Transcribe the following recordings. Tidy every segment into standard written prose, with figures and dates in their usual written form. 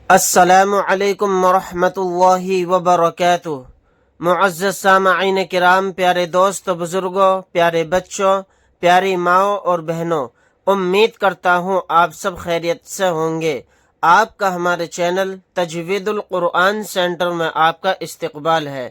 السلام علیکم ورحمۃ اللہ وبرکاتہ۔ معزز سامعین کرام، پیارے دوست بزرگوں، پیارے بچوں، پیاری ماؤں اور بہنوں، امید کرتا ہوں آپ سب خیریت سے ہوں گے۔ آپ کا ہمارے چینل تجوید القرآن سینٹر میں آپ کا استقبال ہے۔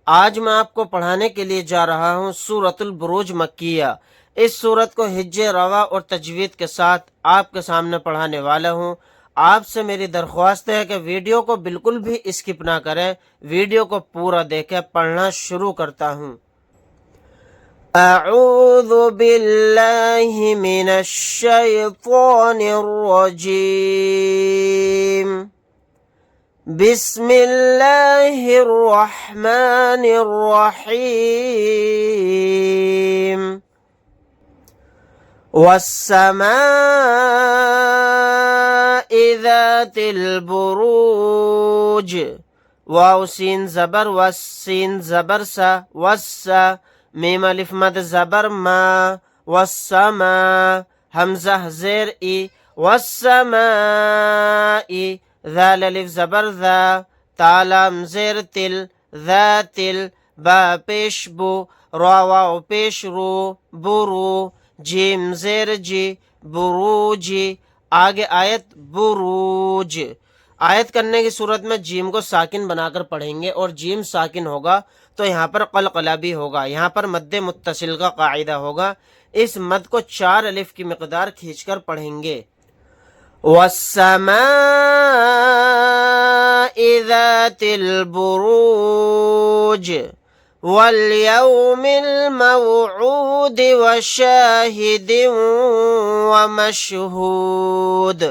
آج میں آپ کو پڑھانے کے لیے جا رہا ہوں سورۃ البروج مکیہ۔ اس سورت کو حج روا اور تجوید کے ساتھ آپ کے سامنے پڑھانے والا ہوں۔ آپ سے میری درخواست ہے کہ ویڈیو کو بالکل بھی اسکپ نہ کریں، ویڈیو کو پورا دیکھیں۔ پڑھنا شروع کرتا ہوں۔ اعوذ باللہ من الشیطان الرجیم، بسم اللہ الرحمن الرحیم۔ والسماء ذات البروج، واو سین زبر وس، سین زبر سا، وسا، میم الف مد زبر ما، والسما، حمزہ زیر ای، والسماء، ذال الف زبر ذا، تالام زیر تل، ذات ال، با پیش بو، را واو پیش رو، برو، جیم زیر جی، بروجی۔ آگے آیت بروج۔ آیت کرنے کی صورت میں جیم کو ساکن بنا کر پڑھیں گے، اور جیم ساکن ہوگا تو یہاں پر قلقلہ بھی ہوگا، یہاں پر مد متصل کا قاعدہ ہوگا۔ اس مد کو 4 الف کی مقدار کھینچ کر پڑھیں گے۔ والسماء ذات البروج، والیوم الموعود، وشاہد ومشہود۔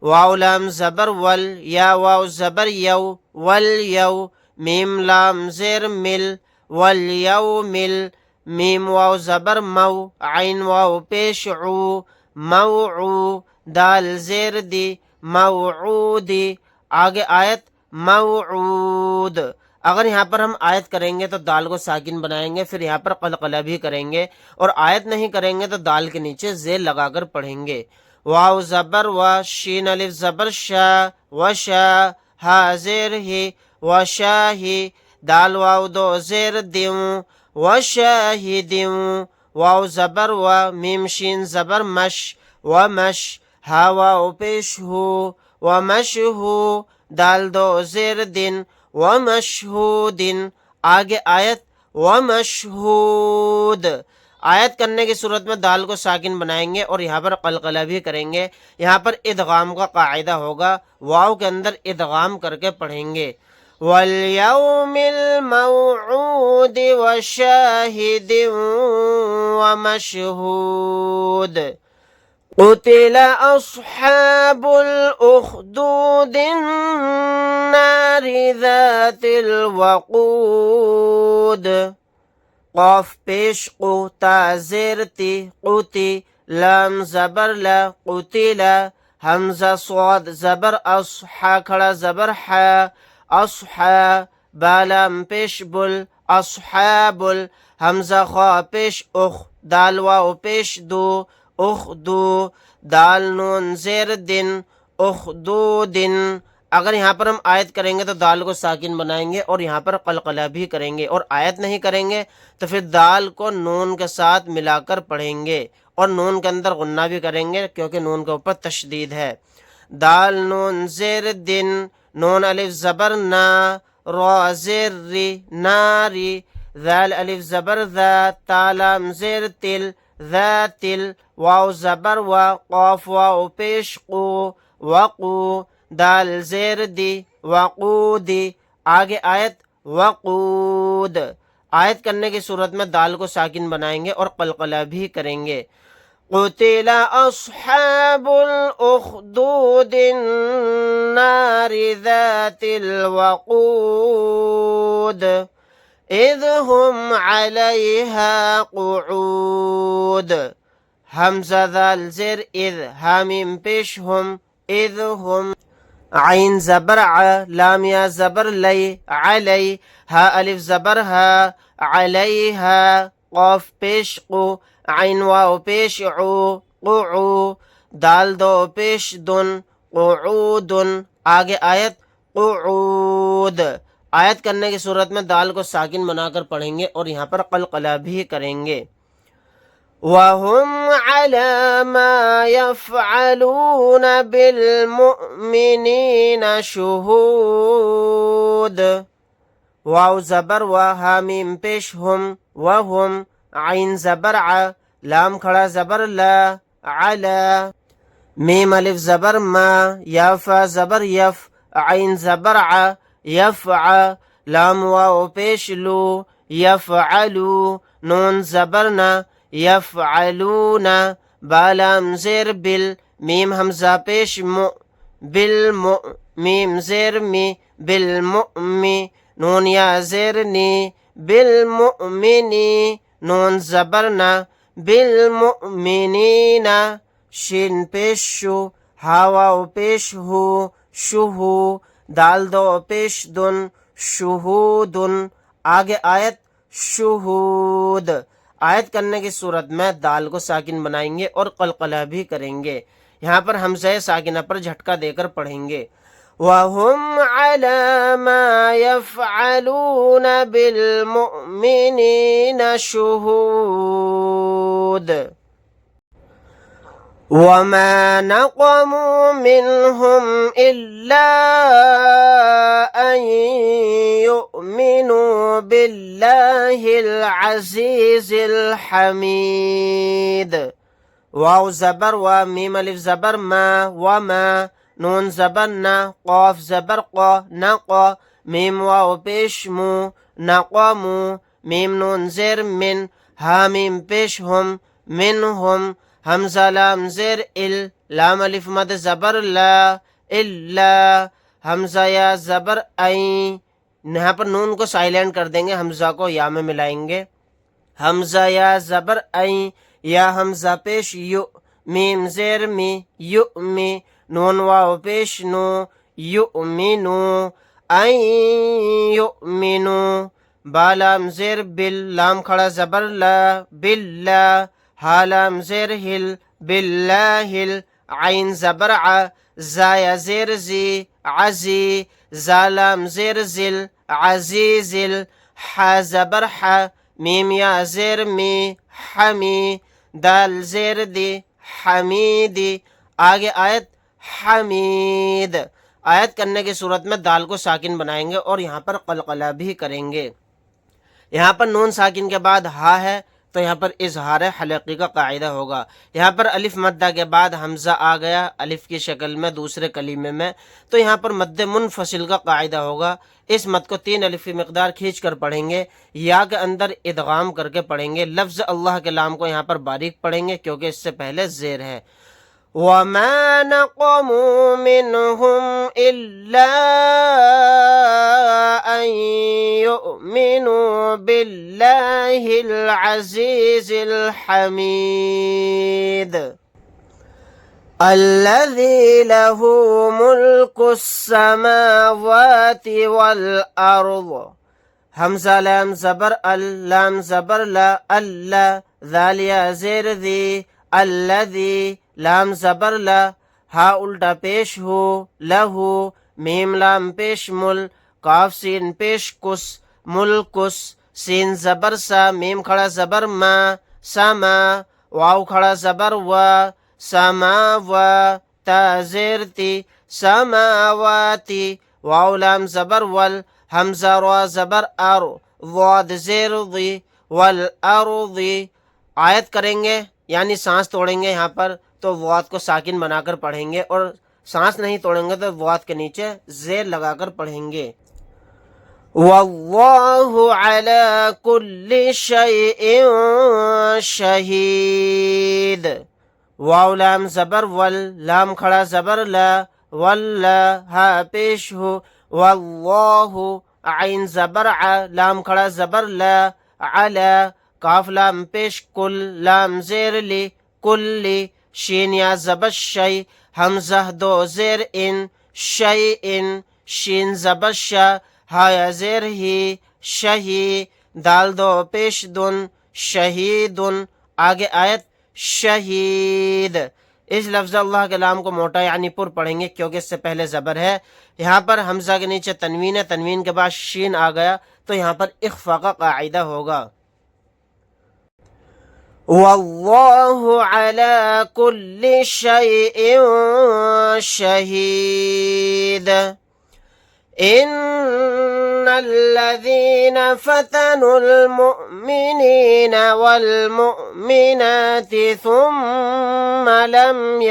واو لام زبر ول، یا واو زبر یو، والیو، میم لام زیر مل، والیومل، میم واو زبر مو، عین واو پیش عو، موعو، دال زیر دی، موعودی۔ آگے آیت موعود۔ اگر یہاں پر ہم آیت کریں گے تو دال کو ساکن بنائیں گے، پھر یہاں پر قلقلہ بھی کریں گے، اور آیت نہیں کریں گے تو دال کے نیچے زیر لگا کر پڑھیں گے۔ واو زبر و، شین الف زبر شا، وشا، ہا زیر ہی، وشاہی، دال واو دو زیر دیوں، وشاہدیوں، واو زبر و، میم شین زبر مش، ومش، ہا واو پیش ہو، ومشہو، دال دو زیر دن، ومشہودن۔ آگے آیت ومشہود۔ آیت کرنے کی صورت میں دال کو ساکن بنائیں گے اور یہاں پر قلقلہ بھی کریں گے۔ یہاں پر ادغام کا قاعدہ ہوگا، واو کے اندر ادغام کر کے پڑھیں گے۔ والیوم الموعود، وشاہد ومشہود۔ قتل اصحاب الاخدود، النار ذات الوقود۔ قاف پیش قو، تا زیر تی، قوتی، لام زبر لا، قتلا، حمزہ صاد زبر اص، حا کھڑا زبر حا، اصحا، بالام پیش بل، اصحاب ال، حمزہ خوا پیش اخ، دال واو پیش دو، اخدو، دال نون زیر دن، اخدودن۔ اگر یہاں پر ہم آیت کریں گے تو دال کو ساکن بنائیں گے اور یہاں پر قلقلہ بھی کریں گے، اور آیت نہیں کریں گے تو پھر دال کو نون کے ساتھ ملا کر پڑھیں گے، اور نون کے اندر غنہ بھی کریں گے کیونکہ نون کے اوپر تشدید ہے۔ دال نون زیر دن، نون الف زبر نا، را زیر ری، ناری، ذال الف زبر ذا، تالام زیر تل، ذا تل، واو زبر و، قاف واو پیش قو، وقو، دال زیر دی، وقودی۔ آگے آیت وقود۔ آیت کرنے کی صورت میں دال کو ساکن بنائیں گے اور قلقلہ بھی کریں گے۔ قتل اصحاب الاخدود، النار ذات الوقود، اذ هم علیہا قعود۔ حمزہ ذال زیر اذ، حامیم پیش ہم، اذ ہم، عین زبر ع، لام یا زبر لی، علی، ہا الف زبر ہا، علیہا، قاف پیش قو، عین واو پیش عو، قعو، دال دو پیش دن، قعود، آگے آیت قعود، آیت کرنے کی صورت میں دال کو ساکن بنا کر پڑھیں گے اور یہاں پر قلقلہ بھی کریں گے۔ وَهُمْ عَلَى مَا يَفْعَلُونَ بِالْمُؤْمِنِينَ شُهُودٌ، واو زبر و حامیم پیش ہم، وہم عین زبر ع، لام کھڑا زبر لا، علا، میم الف زبر ما، یا فا زبر یف، عین زبر ع، یفع، لام واو پیش لو، یفعلو، نون زبر نا، یفعلون، با لام زیر بل، میم حمزہ پیش مو، بالمو، میم زیر می، بالمؤمی، نون یا زیر نی، بالمؤمنی، نون زبر نا، بالمؤمنین، شین پیش شو، ہا واو پیش ہو، شہو، دال دو پیش دن، شہودن، آگے آیت شہود، آیت کرنے کی صورت میں دال کو ساکن بنائیں گے اور قلقلہ بھی کریں گے۔ یہاں پر حمزہ ساکنہ پر جھٹکا دے کر پڑھیں گے۔ وَهُمْ عَلَى مَا يَفْعَلُونَ بِالْمُؤْمِنِينَ شُهُودٌ وَمَا نَقَمُوا مِنْهُمْ إِلَّا أَنْ يُؤْمِنُوا بِاللَّهِ الْعَزِيزِ الْحَمِيدِ، واو زبر و، میم الف زبر ما، وما، نون زبر نا، قاف زبر قا، نقا، میم واو پیش مو، نقمو، میم نون زیر من، ہا میم پیش ہم، منہم، حمزہ لام زیر ال، لام الف مد زبر لا، الا، حمزہ یا زبر این، یہاں پر نون کو سائلنٹ کر دیں گے، حمزہ کو یا میں ملائیں گے، حمزہ یا زبر این، یا حمزہ پیش یو، میم زیر می، یؤمی، نون واو پیش نو، یؤمنو، این یؤمنو، با لام زیر بل، لام کھڑا زبر لا، باللہ، ہا لام زیر ہل، باللہ، عین زبر ع، زا یا زیر زی، عزی، زا لام زیر زل، عزیزل، حا زبر ح، میم یا زیر می، حمی، دال زیر دی، حمیدی، آگے آیت حمید، آیت کرنے کی صورت میں دال کو ساکن بنائیں گے اور یہاں پر قلقلہ بھی کریں گے۔ یہاں پر نون ساکن کے بعد ہا ہے تو یہاں پر اظہار حلقی کا قاعدہ ہوگا۔ یہاں پر الف مدہ کے بعد حمزہ آ گیا الف کی شکل میں دوسرے کلمے میں، تو یہاں پر مد منفصل کا قاعدہ ہوگا۔ اس مد کو 3 الف کی مقدار کھینچ کر پڑھیں گے، یا کے اندر ادغام کر کے پڑھیں گے۔ لفظ اللہ کے لام کو یہاں پر باریک پڑھیں گے کیونکہ اس سے پہلے زیر ہے۔ وَمَا نَقَمُوا مِنْهُمْ إِلَّا أَنْ يُؤْمِنُوا بِاللَّهِ الْعَزِيزِ الْحَمِيدِ الَّذِي لَهُ مُلْكُ السَّمَاوَاتِ وَالْأَرْضِ، حمزہ لام زبر ال، لام زبر لا، اللہ، ذال یا زیر ذی، الذی، لام زبر لا، ہا الٹا پیش ہو، لہو، میم لام پیش مل، کاف سین پیش کس، ملکس، سین زبر سا، میم کھڑا زبر ما، سما، واو کھڑا زبر و، سما و، تا زیر تی، سماواتی، واو لام زبر ول، حمزہ رو زبر ار، ضاد زیر ضی، والارضی، آیت کریں گے یعنی سانس توڑیں گے یہاں پر تو ضاد کو ساکن بنا کر پڑھیں گے، اور سانس نہیں توڑیں گے تو ضاد کے نیچے زیر لگا کر پڑھیں گے۔ واللہ علی کل شیء شہید، واو لام زبر ول، لام کھڑا زبر لا، واللہ، ہا پیش ہو، واللہ، عین زبر ع، لام کھڑا زبر لا، علا، کاف لام پیش کل، لام زیر لی، کلی، شین یا زبر شی، حمزہ دو زیر ان، شی ان، شین زبر شا، ہا یا زیر ہی، شہی، دال دو پیش دن، شہیدن، آگے آیت شہید، اس لفظ اللہ کے لام کو موٹا یعنی پر پڑھیں گے کیونکہ اس سے پہلے زبر ہے. یہاں پر حمزہ کے نیچے تنوین ہے، تنوین کے بعد شین آ گیا تو یہاں پر اخفا کا قاعدہ ہوگا. واللہ علی کل شیء شہید. ان الذین فتنوا المؤمنین والمؤمنات ثم لم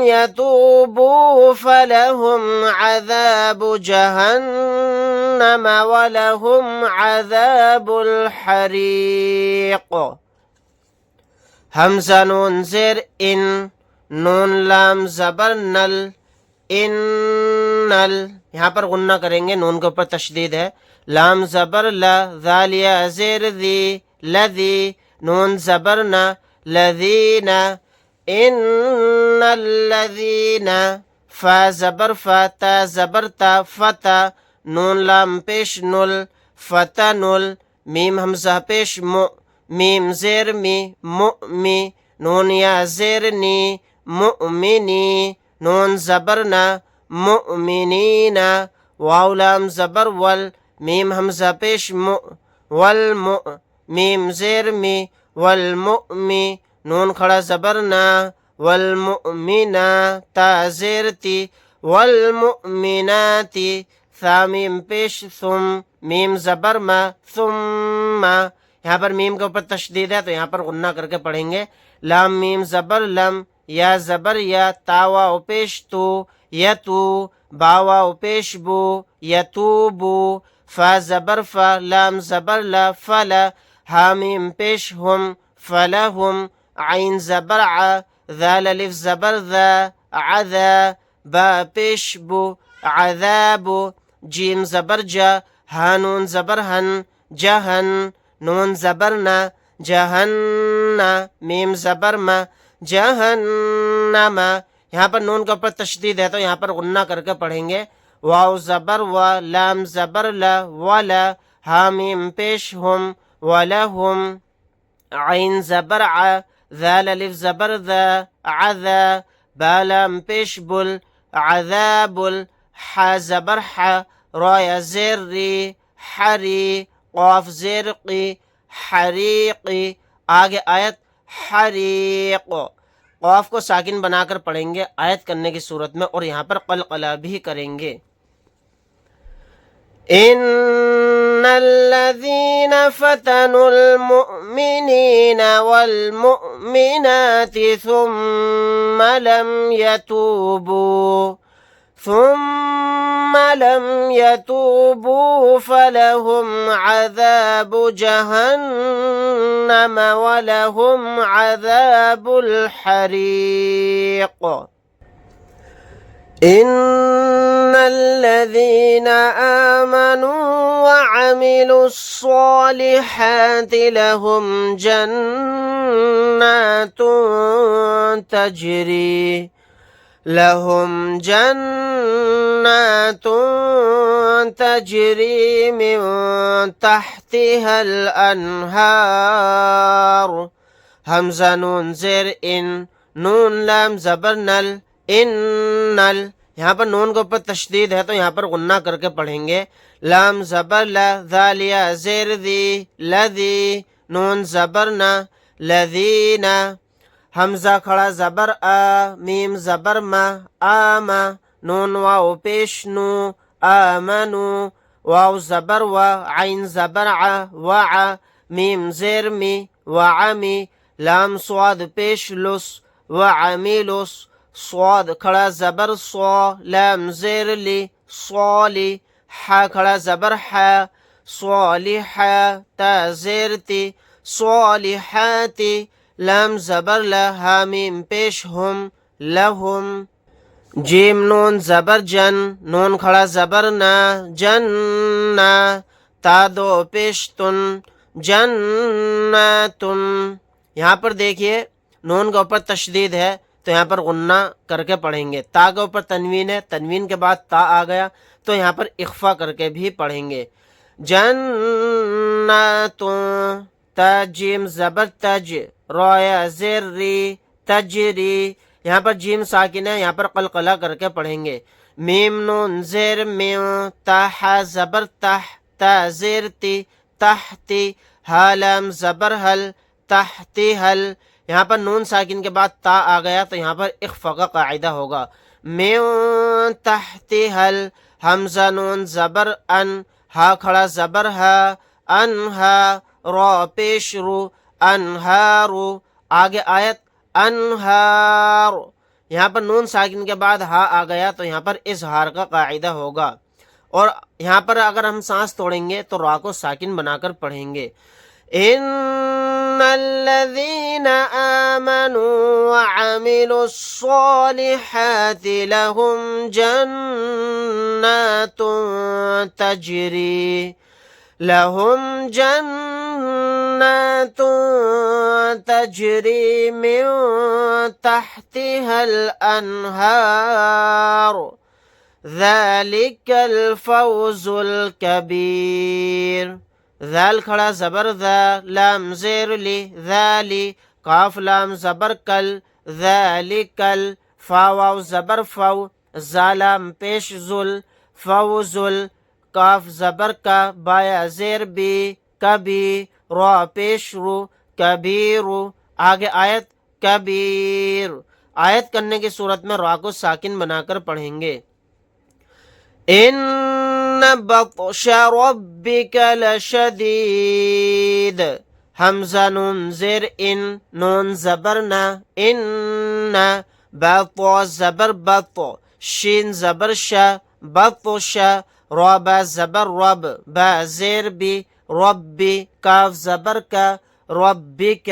يتوبوا فلهم عذاب جہنم ولهم عذاب الحریق. حمزہ نون زیر ان، نون لام زبر نل، ان نل. یہاں پر غنہ کریں گے، نون کے اوپر تشدید ہے. لام زبر لا، ذالیا زیر ذی، لذی، نون زبر نا، لذین. ان الذین، فا زبر فا، تا زبر تا، فتا، نون لام پیش نل، فتنل. میم حمزہ پیش مو، میم زیر می، مؤمی، نون یا زیر نی، مؤمنی، نون زبر نا، مؤمنین. واو لام زبر ول، میم حمزہ پیش مو، والمؤ، میم زیر می، والمؤمی، نون کھڑا زبر نا، والمؤمنا، تا زیر تی، والمؤمناتی، ثا میم پیش ثم، میم زبر ما، ثم. یہاں پر میم کے اوپر تشدید ہے تو یہاں پر غنہ کر کے پڑھیں گے. لام میم زبر لم، یا زبر یا، تا واو پیش تو، یتو، با واو پیش بو، یتوبو، فا زبر فا، لام زبر لا، فلا، ہا میم پیش ہم، فلہم، عین زبر ع، ذال الف زبر ذا، عذا، با پیش بو، عذاب، جیم زبر جا، ہا نون زبر ہن، جہن، نون زبر نا، جہن، میم زبر ما، جہنم. یہاں پر نون کے اوپر تشدید ہے تو یہاں پر غنہ کر کے پڑھیں گے. واو زبر و، لام زبر لا، ولا، ہا میم پیش ہم، ولہم، عین زبر ع، ذال الف زبر ذا، عذا، با لام پیش بل، عذاب، حا زبر ح، را یا زیر ری، حری، قاف زیر قی، حریقی. آگے آیت حریق، قاف کو ساکن بنا کر پڑھیں گے آیت کرنے کی صورت میں، اور یہاں پر قلقلہ بھی کریں گے. ان الذين فتنوا المؤمنين والمؤمنات ثم لم يتوبوا فلهم عذاب جهنم ولهم عذاب الحريق. ان الذين آمنوا وعملوا الصالحات لهم جنات تجري من تحتها الانهار. حمزہ نون زیر ان، نون لام زبر نل، انل. یہاں پر نون کے اوپر تشدید ہے تو یہاں پر غنہ کر کے پڑھیں گے. لام زبر لا، ذالیا زیر ذی، لذی، نون زبر نا، لذینا. حمزہ کھڑا زبر آ، میم زبر ما، آما، نون واو پیش نو، آمنو، واو زبر و، عین زبر ع، وع، میم زیر می، وعمی، لام صاد پیش لس، وعمیلس، صاد کھڑا زبر صا، لام زیر لی، صالی، حا کھڑا زبر حا، صالحا، تا زیر تی، صالحاتی، لام زبر لا، ہا میم پیش ہم، لہم. جیم نون زبر جن، نون کھڑا زبر نا، جنہ، تا دو پیش تن، جنتن. یہاں پر دیکھیے نون کے اوپر تشدید ہے تو یہاں پر غنہ کر کے پڑھیں گے. تا کے اوپر تنوین ہے، تنوین کے بعد تا آ گیا تو یہاں پر اخفا کر کے بھی پڑھیں گے. جنتن، جیم زبر تج، را یا زیر ری، تجری، یہاں پر جیم ساکن ہے، یہاں پر قلقلہ کر کے پڑھیں گے. میم نون زیر میو، تا ح زبر تح، تا زیر تی، تحتی، ہا لام زبر حل، تحتی حل. یہاں پر نون ساکن کے بعد تا آ گیا تو یہاں پر اخفا کا قاعدہ ہوگا. میو تحتی حل، حمزہ نون زبر ان، ہا کھڑا زبر ہا، انہا، را پیش رو، انہارو. آگے آیت انہار، یہاں پر نون ساکن کے بعد ہا آ گیا تو یہاں پر اظہار کا قاعدہ ہوگا. اور یہاں پر اگر ہم سانس توڑیں گے تو را کو ساکن بنا کر پڑھیں گے. ان الذين آمنوا وعملوا الصالحات لهم جنات تجري من تحتها الأنهار ذلك الفوز الكبير. ذال کھڑا زبر ذا، لام زیر لی، ذالی، قاف لام زبر کل، ذالکل، فا واو زبر فو، زالام پیش ذل، فوزل، قاف زبر کا، بایا زیر بی، کبی، را پیش رو، کبیرو. آگے آیت کبیر. آیت کرنے کی صورت میں را کو ساکن بنا کر پڑھیں گے. ان بطش ربک لشدید، حمزہ نون زیر ان، نون زبر نا، ان، بطو زبر بطو، شین زبر شا، بطش، را با زبر رب، با زیر بی، ربی، کاف زبر کا، ربک،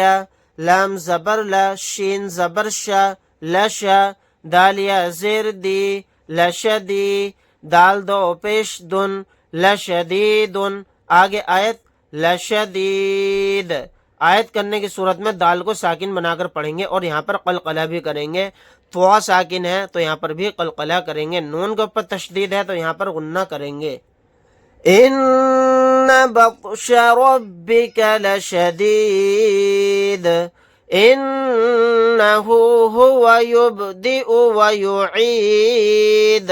لام زبر لا، شین زبر شا، لشا، دالیا زیر دی، لشدی، دال دو پیش دن، لشدیدن. آگے آیت لشدید. آیت کرنے کی صورت میں دال کو ساکن بنا کر پڑھیں گے اور یہاں پر قلقلہ بھی کریں گے. طوا ساکن ہے تو یہاں پر بھی قلقلہ کریں گے. نون کے اوپر تشدید ہے تو یہاں پر غنہ کریں گے. ان بطش ربک لشدید انہ هو یبدئ ویعید.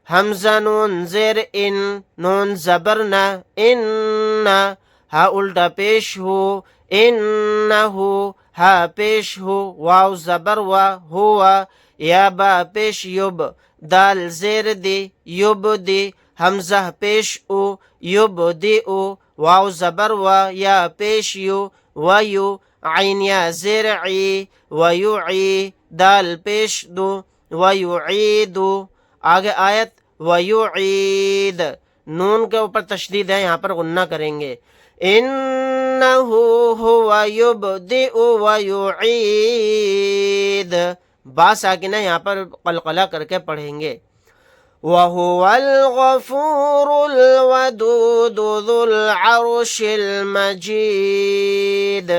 حمزہ نون زیر ان، نون زبر نا، ان، ہا الٹا پیش ہو، انہو، ہا پیش ہو، واو زبر وا، ہوا، یا با پیش یب، دال زیر دی، یب دی، حمزہ پیش او، یب دی او، واو زبر وا، یا پیش یو، ویو، عین یا زیر عی، ویعی، دال پیش دو، ویعیدو. آگے آیت ویعید. نون کے اوپر تشدید ہے، یہاں پر غنہ کریں گے. انہ هو یبدئ ویعید، با ساکن ہے، یہاں پر قلقلہ کر کے پڑھیں گے. وَهُوَ الْغَفُورُ الْوَدُودُ ذُو الْعَرْشِ الْمَجِيدُ.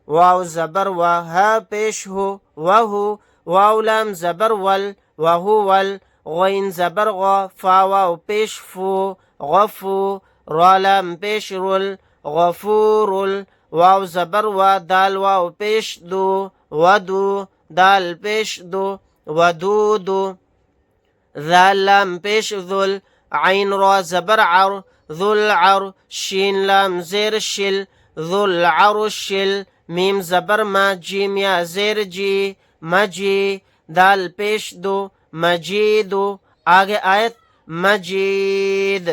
واو زبر وا، ہا پیش ہو، وہو، واو لام زبر ول، وہو ول، غین زبر غا، فا واو پیش فو، غفو، را لام پیش رل، غفورل، واو زبر وا، دال واو پیش دو، ودو، دال پیش دو، ودودو، ذال لام پیش ذل، عین را زبر عر، ذو العر، شین لام زیر شل، ذو العرشل، میم زبر ما، جیم یا زیر جی، مجی، دال پیش دو، مجیدو. آگے آیت مجید.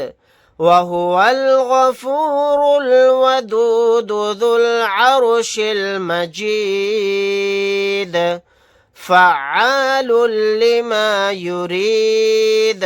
وَهُوَ الْغَفُورُ الْوَدُودُ ذُو الْعَرْشِ الْمَجِيدُ فَعَّالٌ لِمَا يُرِيدُ.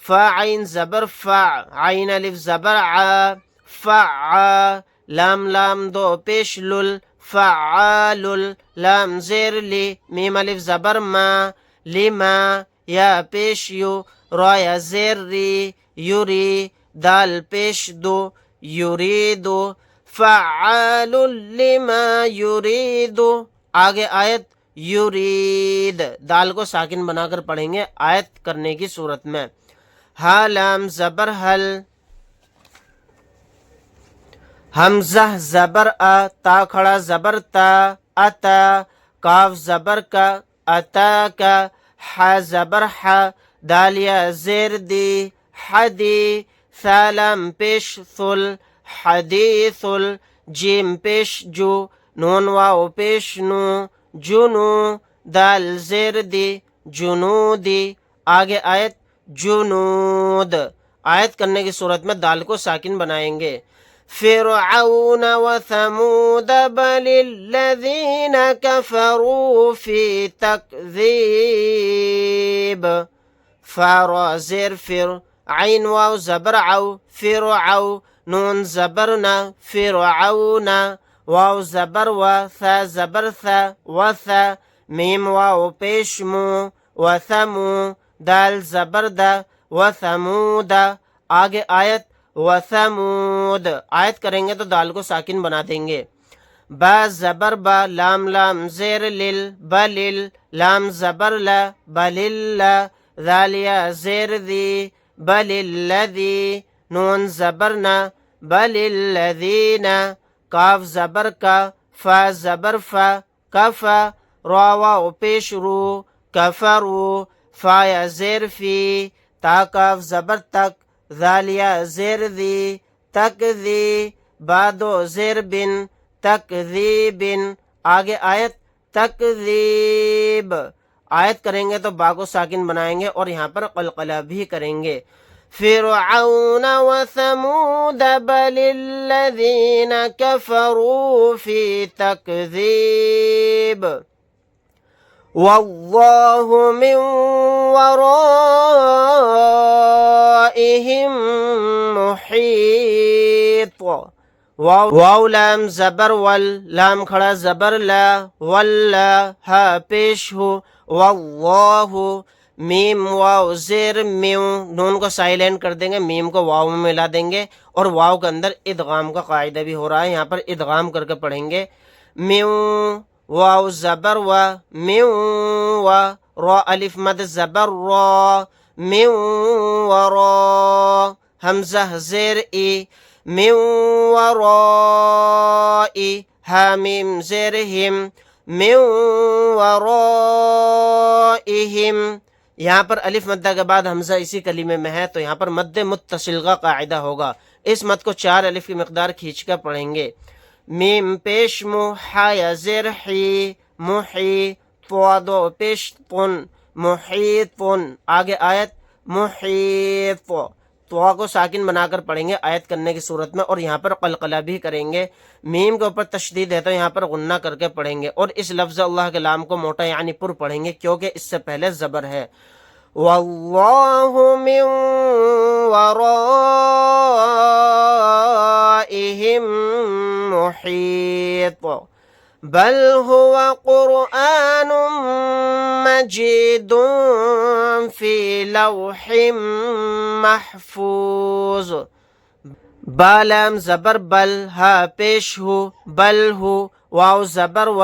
فا عین زبر فع، عین الف زبر ع، فع، لام لام دو پیش لل، فعال، لام زیر لی، میم الف زبر ما، لما، یا پیش یو، را یا زیر ری، یوری، دال پیش دو، یریدو، فعال لما یریدو. آگے آیت یرید. دال کو ساکن بنا کر پڑھیں گے آیت کرنے کی صورت میں. ہا لام زبر حل، حمزہ زبر ا، تا کھڑا زبر تا، اتا، کاف زبر کا، اتا کا، ح زبر ح، دالیا زیر دی، حدی، ثالم پیش ثل، حدیثل، جیم پیش جو، نون واو پیش نو، جنو، دال زیر دی، جنودی. آگے آیت جنود. آیت کرنے کی صورت میں دال کو ساکن بنائیں گے. فرعون وثمود بل الذین کفروا فی تکذیب. فارا زیر فر، عین واو زبر عو، فرعو، نون زبرنا، فرعون، واو زبر و، ثا زبر ثا، وثا، میم واو پیش مو، وثمو، دال زبر دا، وثمود. آگے آیت وثمود. آیت کریں گے تو دال کو ساکن بنا دیں گے. با زبر با، لام لام زیر لل، بلل، لام زبر لا، بلل، ذالیا زیر دی، بل الذی، نون زبرنا، بل الذین، کاف زبر کا، فا زبر فا، کفا، را واو پیش رو، کفرو، فایا زیر فی، تا کاف زبر تک، ذالیا زیر دی، تک دی، بادو زیر بن، تکذیب. آگے آیت تکذیب. آیت کریں گے تو با کو ساکن بنائیں گے اور یہاں پر قلقلہ بھی کریں گے. فرعون وثمود بل الذین کفروا فی تکذیب. واللہ من ورائہم محیط. واو لام زبر ول، لام کھڑا زبر لا، ولا، ہا پیش ہو، واللہ، میم واو زیر میو، نون کو سائلنٹ کر دیں گے، میم کو واو میں ملا دیں گے اور واو کے اندر ادغام کا قاعدہ بھی ہو رہا ہے. یہاں پر ادغام کر کے پڑھیں گے. میو، واو زبر و، میو و، را الف مد زبر را، میو و را، حمزہ زیر ای، میو ورائی، حامیم زیر ہم، میو ورائہم. یہاں پر الف مدہ کے بعد حمزہ اسی کلمے میں ہے تو یہاں پر مد متصل کا قاعدہ ہوگا. اس مد کو 4 الف کی مقدار کھینچ کر پڑھیں گے. میم پیش مو، حایا زیر حی، محی، طوادو پیش پن، محیطن. آگے آیت محیط. تو کو ساکن بنا کر پڑھیں گے آیت کرنے کی صورت میں اور یہاں پر قلقلہ بھی کریں گے. میم کے اوپر تشدید ہے تو یہاں پر غنہ کر کے پڑھیں گے اور اس لفظ اللہ کے لام کو موٹا یعنی پر پڑھیں گے کیونکہ اس سے پہلے زبر ہے. واللہ من ورائہم محیط. بل هو قرآن مجید فی لوح محفوظ. بالام زبر بل، ہا پیش ہو، بل ہو، واو زبر و،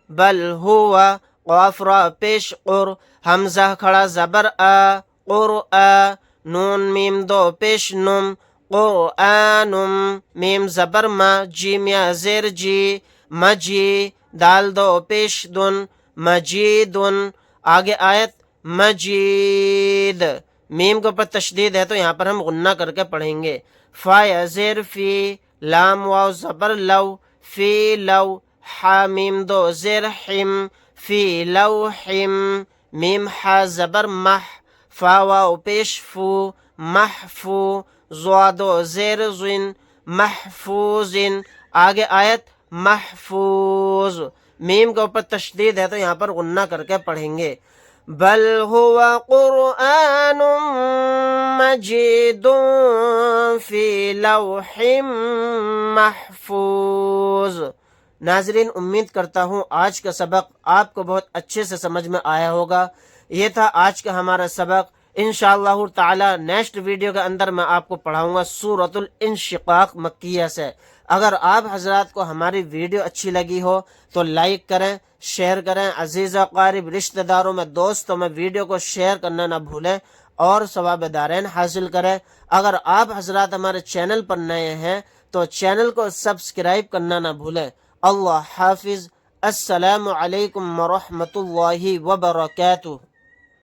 بل ہوا، قاف را پیش قر، حمزہ کھڑا زبر آ، قرآ، نون میم دو پیش نم، قرآنم، میم زبر ما، جیم یا زیر جی، مجی، دال دو پیش دن، مجیدن. آگے آیت مجید. میم کے اوپر تشدید ہے تو یہاں پر ہم غنہ کر کے پڑھیں گے. فا یا زیر فی، لام واو زبر لو، فی لو، حامیم دو زیر حم، فی لوحم، میم حا زبر مح، فا واو پیش فو، محفو، زوادو زیر زن، محفوظن. آگے آیت محفوظ. میم کے اوپر تشدید ہے تو یہاں پر غنہ کر کے پڑھیں گے. بل هو قرآن مجید فی لوح محفوظ. ناظرین امید کرتا ہوں آج کا سبق آپ کو بہت اچھے سے سمجھ میں آیا ہوگا. یہ تھا آج کا ہمارا سبق. انشاءاللہ تعالی نیکسٹ ویڈیو کے اندر میں آپ کو پڑھاؤں گا سورۃ الانشقاق مکیہ سے. اگر آپ حضرات کو ہماری ویڈیو اچھی لگی ہو تو لائک کریں، شیئر کریں، عزیز اقارب رشتہ داروں میں دوستوں میں ویڈیو کو شیئر کرنا نہ بھولیں اور ثواب دارین حاصل کریں. اگر آپ حضرات ہمارے چینل پر نئے ہیں تو چینل کو سبسکرائب کرنا نہ بھولیں۔ اللہ حافظ۔ السلام علیکم ورحمۃ اللہ وبرکاتہ۔